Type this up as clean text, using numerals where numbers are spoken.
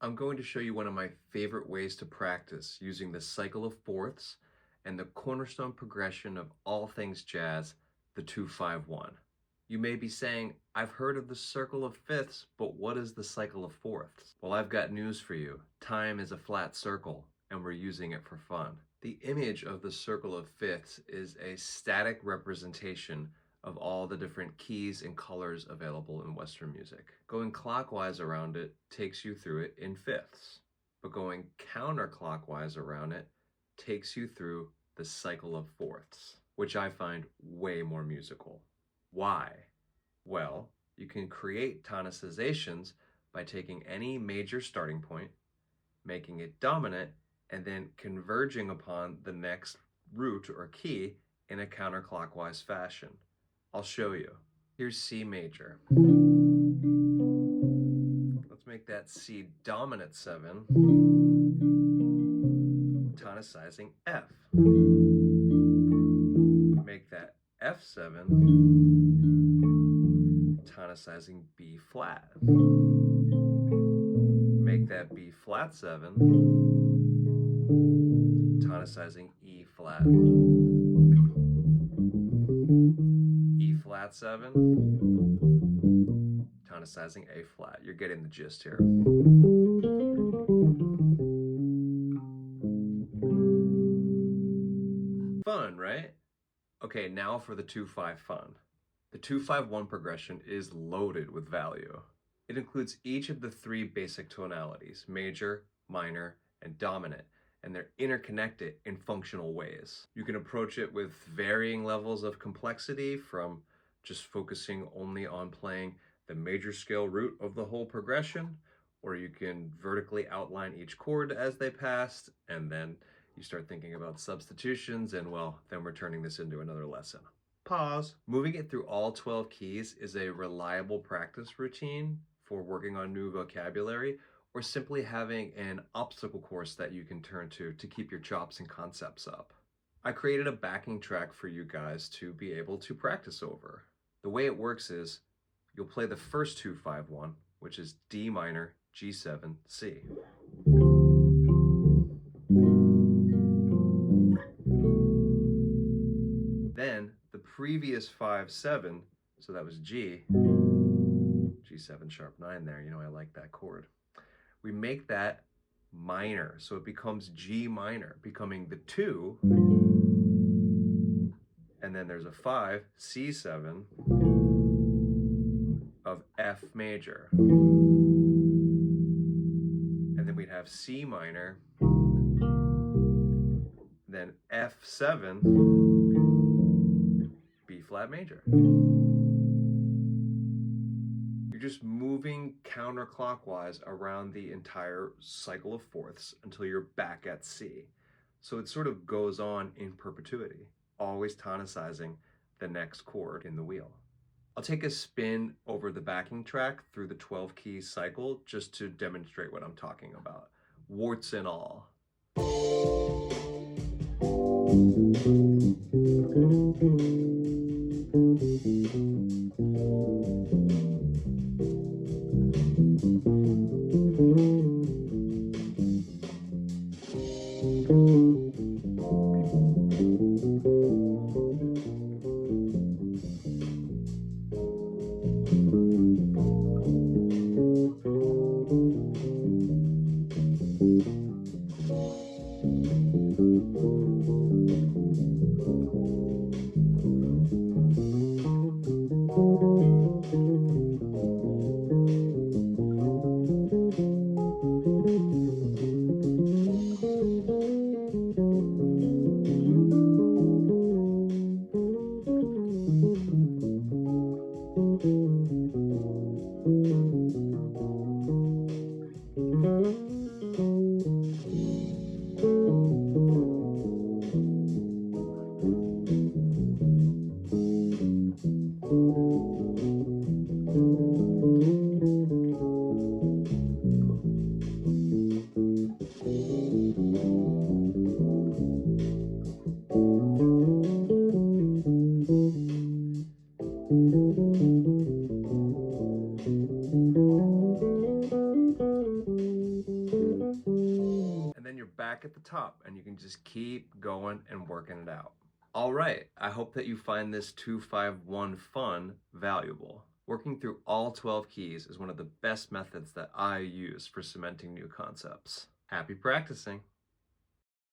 I'm going to show you one of my favorite ways to practice using the cycle of fourths and the cornerstone progression of all things jazz, the 2-5-1. You may be saying, I've heard of the circle of fifths, but what is the cycle of fourths? Well, I've got news for you. Time is a flat circle, and we're using it for fun. The image of the circle of fifths is a static representation of all the different keys and colors available in Western music. Going clockwise around it takes you through it in fifths, but going counterclockwise around it takes you through the cycle of fourths, which I find way more musical. Why? Well, you can create tonicizations by taking any major starting point, making it dominant, and then converging upon the next root or key in a counterclockwise fashion. I'll show you. Here's C major. Let's make that C dominant 7, tonicizing F. Make that F7, tonicizing B flat. Make that B flat 7, tonicizing E flat. E flat 7, tonicizing A flat. You're getting the gist here. Fun, right? Okay, now for the 2-5 fun. The 2-5-1 progression is loaded with value. It includes each of the three basic tonalities, major, minor, and dominant, and they're interconnected in functional ways. You can approach it with varying levels of complexity, from just focusing only on playing the major scale root of the whole progression, or you can vertically outline each chord as they pass, and then you start thinking about substitutions, and well, then we're turning this into another lesson. Pause. Moving it through all 12 keys is a reliable practice routine for working on new vocabulary, or simply having an obstacle course that you can turn to keep your chops and concepts up. I created a backing track for you guys to be able to practice over. The way it works is you'll play the first 2-5-1, which is D minor, G7, C. Then the previous 5-7, so that was G, G7 sharp 9 there, you know I like that chord. We make that minor, so it becomes G minor, becoming the 2, and then there's a 5, C7 of F major. And then we'd have C minor, then F7, B flat major. You're just moving counterclockwise around the entire cycle of fourths until you're back at C. So it sort of goes on in perpetuity, always tonicizing the next chord in the wheel. I'll take a spin over the backing track through the 12 key cycle just to demonstrate what I'm talking about, warts and all. back at the top and you can just keep going and working it out. All right, I hope that you find this 2-5-1 fun valuable. Working through all 12 keys is one of the best methods that I use for cementing new concepts. Happy practicing!